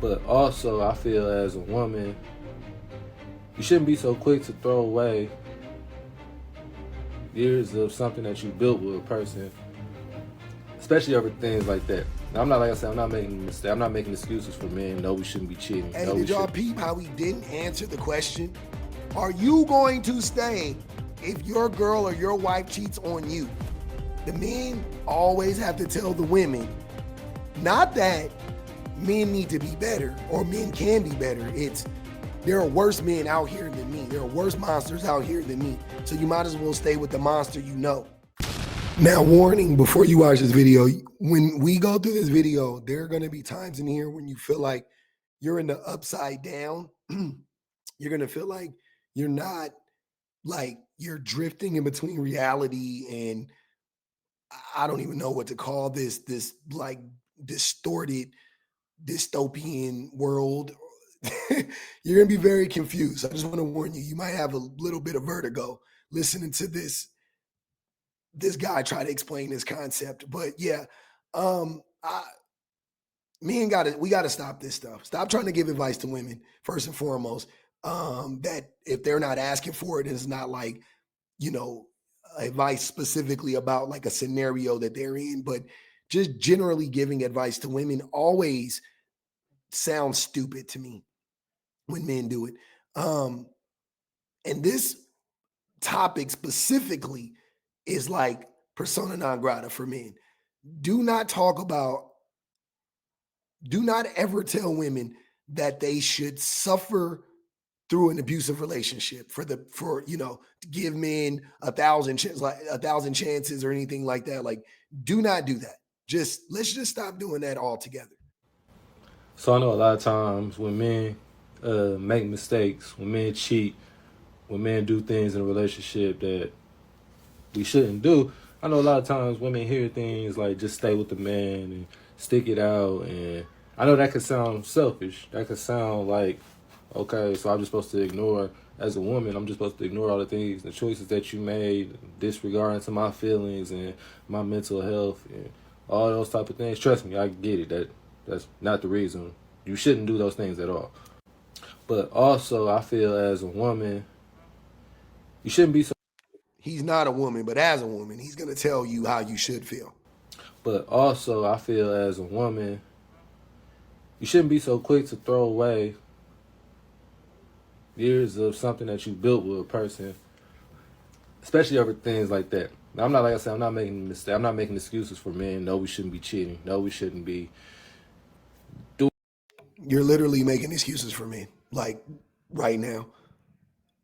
But also, I feel as a woman, you shouldn't be so quick to throw away years of something that you built with a person, especially over things like that. Now, I'm not, like I said, I'm not making a mistake. I'm not making excuses for men. No, we shouldn't be cheating. Hey, No, we did y'all shouldn't. peep how he didn't answer the question? Are you going to stay if your girl or your wife cheats on you? The men always have to tell the women, not that men need to be better or men can be better. It's there are worse men out here than me. There are worse monsters out here than me. So you might as well stay with the monster you know. Now, warning before you watch this video, when we go through this video, there are going to be times in here when you feel like you're in the upside down. You're going to feel like you're not, like you're drifting in between reality and I don't even know what to call this like distorted dystopian world. You're going to be very confused. I just want to warn you, you might have a little bit of vertigo listening to this guy try to explain this concept. But yeah, we gotta stop this stuff. Stop trying to give advice to women first and foremost. That if they're not asking for it, it's not like, you know, advice specifically about like a scenario that they're in, but just generally giving advice to women always sounds stupid to me when men do it. And this topic specifically is like persona non grata for men. Do not talk about, do not ever tell women that they should suffer through an abusive relationship for you know, to give men a thousand chances or anything like that. Like, do not do that. Let's just stop doing that altogether. So I know a lot of times when men make mistakes, when men cheat, when men do things in a relationship that we shouldn't do, I know a lot of times women hear things like just stay with the man and stick it out. And I know that could sound selfish. That could sound like, okay, so I'm just supposed to ignore, as a woman, I'm just supposed to ignore all the things, the choices that you made, disregarding to my feelings and my mental health and all those type of things. Trust me, I get it. That's not the reason. You shouldn't do those things at all. But also, I feel as a woman, you shouldn't be so. He's not a woman, but as a woman, he's going to tell you how you should feel. But also, I feel as a woman, you shouldn't be so quick to throw away years of something that you built with a person, especially over things like that. Now, I'm not, like I said, I'm not making a mistake. I'm not making excuses for men. No, we shouldn't be cheating. No, we shouldn't be doing. You're literally making excuses for me, like right now.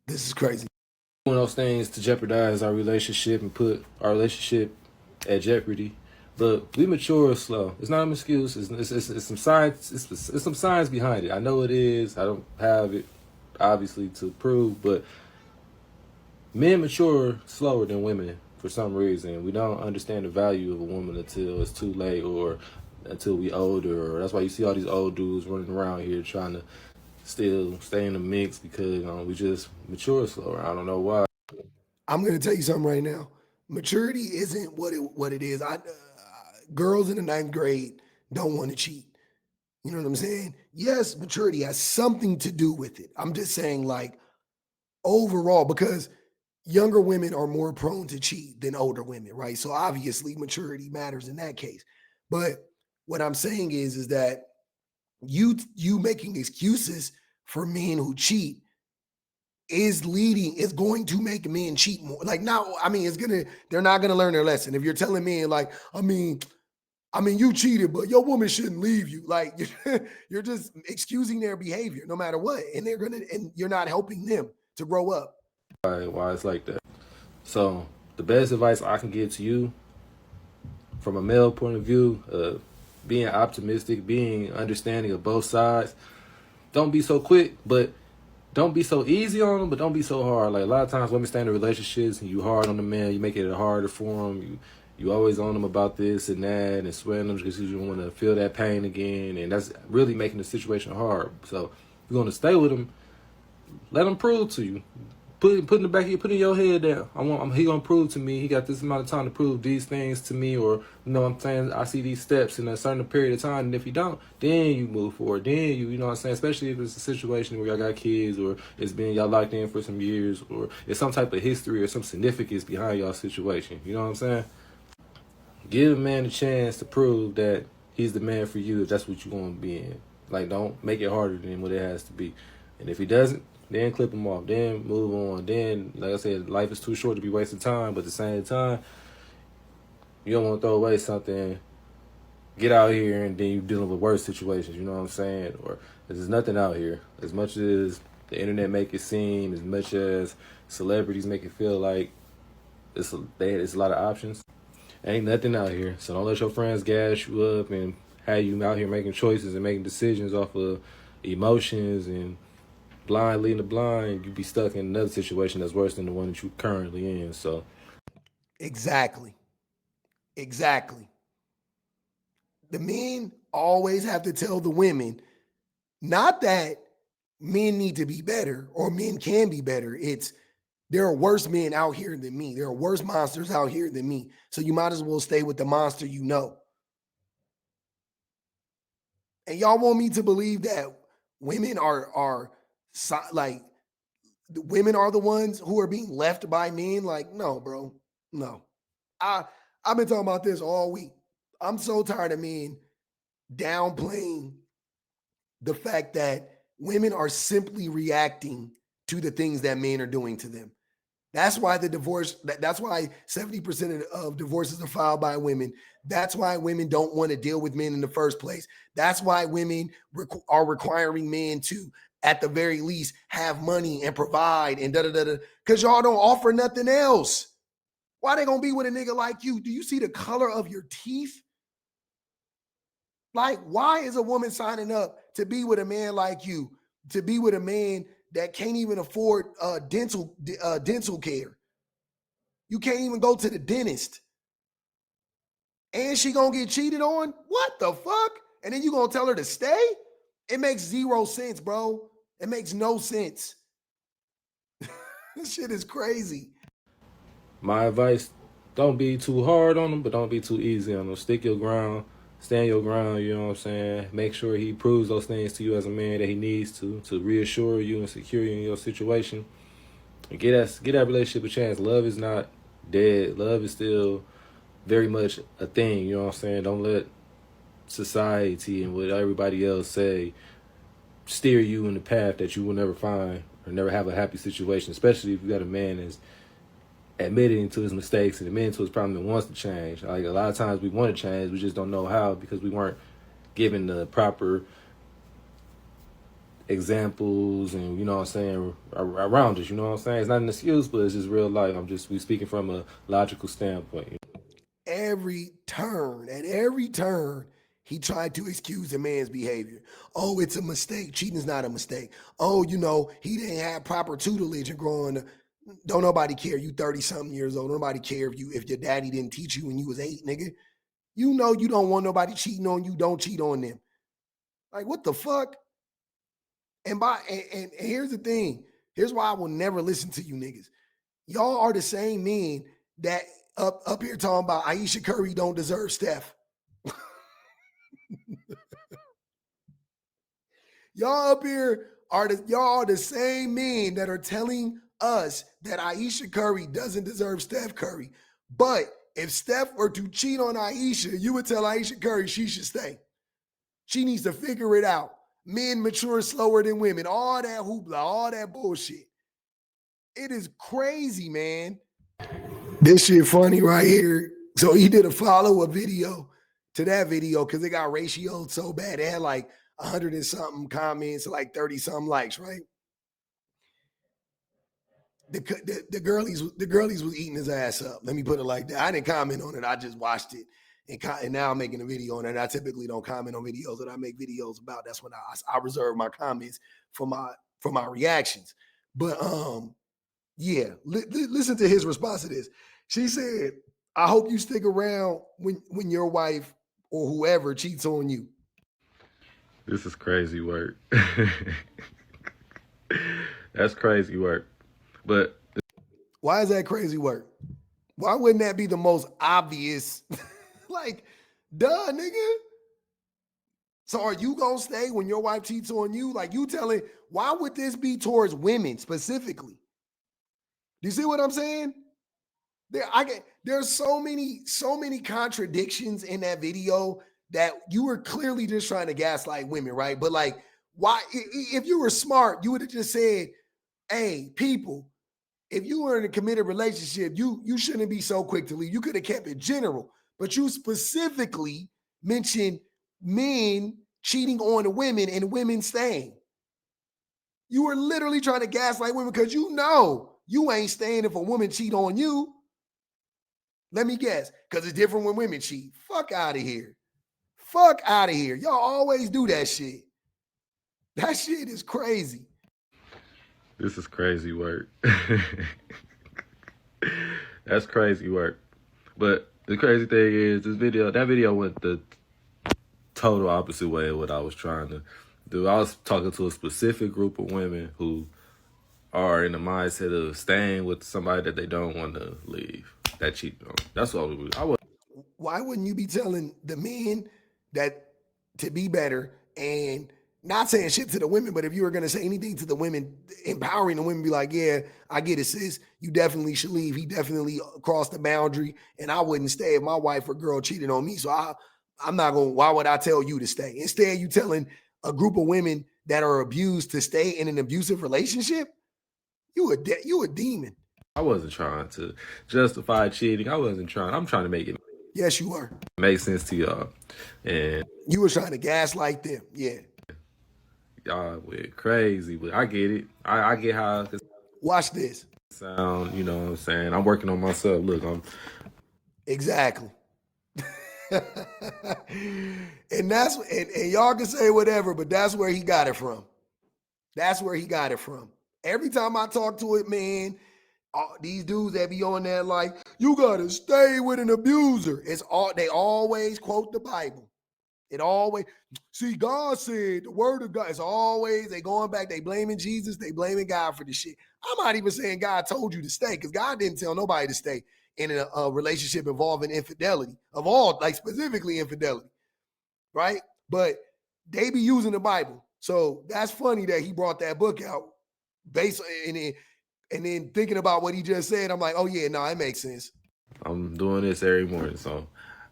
This is crazy. Doing those things to jeopardize our relationship and put our relationship at jeopardy. But we mature slow. It's not an excuse. It's some science. It's some science behind it. I know it is. I don't have it obviously to prove, but men mature slower than women for some reason. We don't understand the value of a woman until it's too late or until we older. Or that's why you see all these old dudes running around here trying to still stay in the mix because we just mature slower. I don't know why. I'm going to tell you something right now. Maturity isn't what it is. Girls in the ninth grade don't want to cheat. You know what I'm saying? Yes, maturity has something to do with it. I'm just saying, like, overall, because younger women are more prone to cheat than older women, right? So obviously maturity matters in that case. But what I'm saying is that you making excuses for men who cheat is going to make men cheat more. Like, now, I mean, they're not gonna learn their lesson. If you're telling men, like, I mean, you cheated, but your woman shouldn't leave you. Like, you're just excusing their behavior no matter what. And you're not helping them to grow up. Why it's like that. So the best advice I can give to you from a male point of view, being optimistic, being understanding of both sides. Don't be so quick, but don't be so easy on them, but don't be so hard. Like a lot of times women stay in relationships and you hard on the man, you make it harder for them. You always on them about this and that and swearing them because you don't want to feel that pain again. And that's really making the situation hard. So if you're going to stay with them, let them prove to you. put in the back of your, put in your head there. He gonna prove to me. He got this amount of time to prove these things to me, or you know what I'm saying. I see these steps in a certain period of time, and if you don't, then you move forward. Then you know what I'm saying. Especially if it's a situation where y'all got kids, or it's been y'all locked in for some years, or it's some type of history or some significance behind y'all situation. You know what I'm saying. Give a man a chance to prove that he's the man for you if that's what you want to be in. Like, don't make it harder than what it has to be. And if he doesn't, then clip him off. Then move on. Then, like I said, life is too short to be wasting time. But at the same time, you don't want to throw away something, get out here, and then you're dealing with worse situations. You know what I'm saying? Or there's nothing out here. As much as the internet make it seem, as much as celebrities make it feel like it's a lot of options, ain't nothing out here. So don't let your friends gas you up and have you out here making choices and making decisions off of emotions and blind leading the blind. You be stuck in another situation that's worse than the one that you're currently in. So Exactly. The men always have to tell the women, not that men need to be better or men can be better. It's there are worse men out here than me. There are worse monsters out here than me. So you might as well stay with the monster you know. And y'all want me to believe that women are like the women are the ones who are being left by men? Like, no, bro. No. I've been talking about this all week. I'm so tired of men downplaying the fact that women are simply reacting to the things that men are doing to them. That's why that's why 70% of divorces are filed by women. That's why women don't want to deal with men in the first place. That's why women are requiring men to, at the very least, have money and provide and da-da-da-da, because y'all don't offer nothing else. Why they gonna be with a nigga like you? Do you see the color of your teeth? Like, why is a woman signing up to be with a man like you, to be with a man that can't even afford dental care? You can't even go to the dentist. And she gonna get cheated on? What the fuck? And then you gonna tell her to stay? It makes 0 sense, bro. It makes no sense. This shit is crazy. my advice, don't be too hard on him, but don't be too easy on him. Stick your ground, stand your ground, you know what I'm saying? Make sure he proves those things to you as a man that he needs to reassure you and secure you in your situation. And get that relationship a chance. Love is not dead. Love is still very much a thing, you know what I'm saying? Don't let society and what everybody else say steer you in the path that you will never find or never have a happy situation, especially if you got a man that's admitting to his mistakes and admitting to his problem and wants to change. Like, a lot of times we want to change, we just don't know how because we weren't given the proper examples and, you know what I'm saying, around us, you know what I'm saying? It's not an excuse, but it's just real life. We speaking from a logical standpoint. At every turn, he tried to excuse a man's behavior. Oh, it's a mistake. Cheating is not a mistake. Oh, you know, he didn't have proper tutelage and growing up. Don't nobody care. You 30-something years old. Nobody care if your daddy didn't teach you when you was 8, nigga. You know you don't want nobody cheating on you. Don't cheat on them. Like, what the fuck? And here's the thing. Here's why I will never listen to you niggas. Y'all are the same men that up here talking about Ayesha Curry don't deserve Steph. Y'all up here are the same men that are telling us that Ayesha Curry doesn't deserve Steph Curry. But if Steph were to cheat on Ayesha, you would tell Ayesha Curry she should stay. She needs to figure it out. Men mature slower than women. All that hoopla, all that bullshit. It is crazy, man. This shit funny right here. So he did a follow-up video to that video because it got ratioed so bad. It had like 100 and something comments, like 30 something likes, right? The girlies was eating his ass up. Let me put it like that. I didn't comment on it. I just watched it. And now I'm making a video on it. I typically don't comment on videos that I make videos about. That's when I reserve my comments for my reactions. But yeah, listen to his response to this. She said, I hope you stick around when your wife or whoever cheats on you. This is crazy work. That's crazy work. But Why is that crazy work? Why wouldn't that be the most obvious? Like, duh, nigga. So are you gonna stay when your wife cheats on you? Like, you telling, why would this be towards women specifically? Do you see what I'm saying? There's so many contradictions in that video that you were clearly just trying to gaslight women, right? But like, why? If you were smart, you would have just said, "Hey, people, if you were in a committed relationship, you shouldn't be so quick to leave. You could have kept it general, but you specifically mentioned men cheating on the women and women staying. You were literally trying to gaslight women because you know you ain't staying if a woman cheat on you. Let me guess, because it's different when women cheat. Fuck out of here. Fuck out of here. Y'all always do that shit. That shit is crazy. this is crazy work. That's crazy work. But the crazy thing is, that video went the total opposite way of what I was trying to do. I was talking to a specific group of women who are in the mindset of staying with somebody that they don't want to leave, that cheat on. That's what I was. Why wouldn't you be telling the men that to be better and not saying shit to the women, but if you were going to say anything to the women, empowering the women, be like, yeah, I get it, sis. You definitely should leave. He definitely crossed the boundary, and I wouldn't stay if my wife or girl cheated on me. So I'm not going to, why would I tell you to stay? Instead, you telling a group of women that are abused to stay in an abusive relationship? You a demon. I wasn't trying to justify cheating. I'm trying to make it Yes, you are. make sense to y'all. And you were trying to gaslight them. Yeah. Y'all went crazy, but I get it. I get how it Watch this. sound, you know what I'm saying? I'm working on myself. Look, Exactly. and y'all can say whatever, but that's where he got it from. That's where he got it from. Every time I talk to it, man, these dudes that be on there like, you gotta stay with an abuser. They always quote the Bible. It always, see, God said, the word of God, it's always, they going back, they blaming Jesus, they blaming God for the shit. I'm not even saying God told you to stay, because God didn't tell nobody to stay in a relationship involving infidelity, like specifically infidelity, right? But they be using the Bible. So that's funny that he brought that book out based and then thinking about what he just said, I'm like, oh yeah, no, it makes sense. I'm doing this every morning, so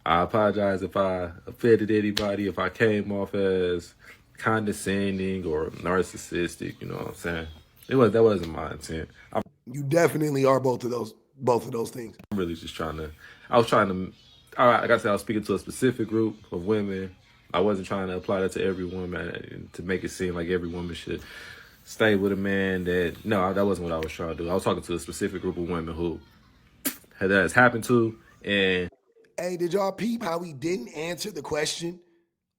I apologize if I offended anybody, if I came off as condescending or narcissistic, you know what I'm saying? That wasn't my intent. You definitely are both of those things. I'm really just like I said, I was speaking to a specific group of women. I wasn't trying to apply that to every woman to make it seem like every woman should stay with a man that wasn't what I was trying to do. I was talking to a specific group of women who that has happened to. And hey, did y'all peep how he didn't answer the question?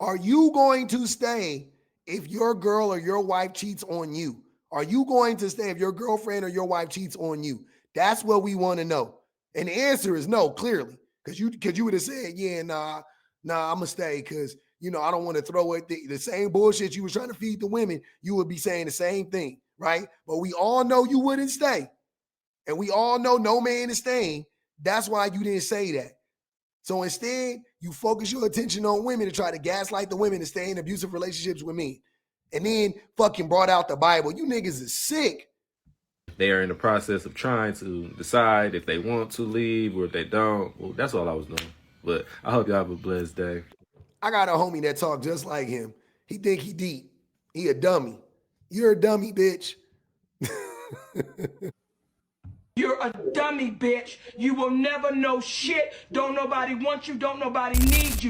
Are you going to stay if your girl or your wife cheats on you? Are you going to stay if your girlfriend or your wife cheats on you? That's what we want to know. And the answer is no, clearly. Because you would have said, yeah, nah, I'm going to stay because, I don't want to throw it. The same bullshit you was trying to feed the women, you would be saying the same thing, right? But we all know you wouldn't stay. And we all know no man is staying. That's why you didn't say that. So instead, you focus your attention on women to try to gaslight the women to stay in abusive relationships with me. And then fucking brought out the Bible. You niggas is sick. They are in the process of trying to decide if they want to leave or if they don't. Well, that's all I was doing. But I hope y'all have a blessed day. I got a homie that talk just like him. He think he deep. He a dummy. You're a dummy, bitch. You're a dummy, bitch. You will never know shit. Don't nobody want you. Don't nobody need you.